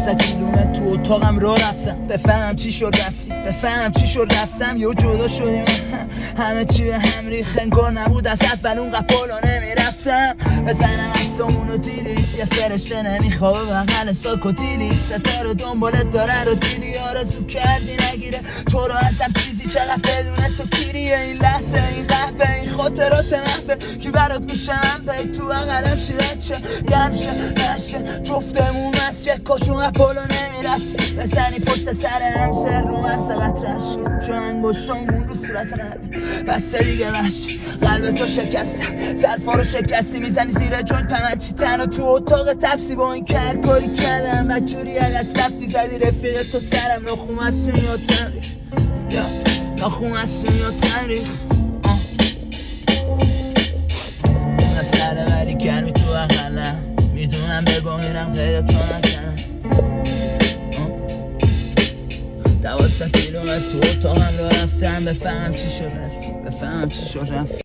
12 کیلومتر تو اتاقم راه رفتم بفهمم چی شد رفتم یه جدا شدیم همه چی به هم ریخت انگار نبود از اول اونقدر بالا نمیرفتم بزنم عکسامونو دیدید یه فرشته نمیخوابه بغل ساک و دیدید ستاره دنبالت داره رو دیدی آرزو کردی نگیره تو رو ازم چیزی چقدر بدون تو کیریه این لحظه این قهوه این خاطرات محوه کی برات میشه من پی تو بغلم شیرچه گمشه نشه جفتمون مسجد کاشون اپولو نمیرفت بزنی پشت سر هم سر رو مرسه قطرش چون انگشتامون رو صورت نرمی بسته دیگه وحشی قلب تو شکستم ظرفا رو شکستی میزنی زیر جون پمچی تنها تو اتاق تپسی با این کاری کردم و جوری از رفتی زدی رفیق تو سرم نخون مسئول یا تنریخ یا نخون مسئول یا تنریخ اون سر بری گرمی تو اقلم میدونم بگو میرم قید تو نزنم 12 کیلومتر تو اتاقم رو رفتم بفهمم چی شد رفتی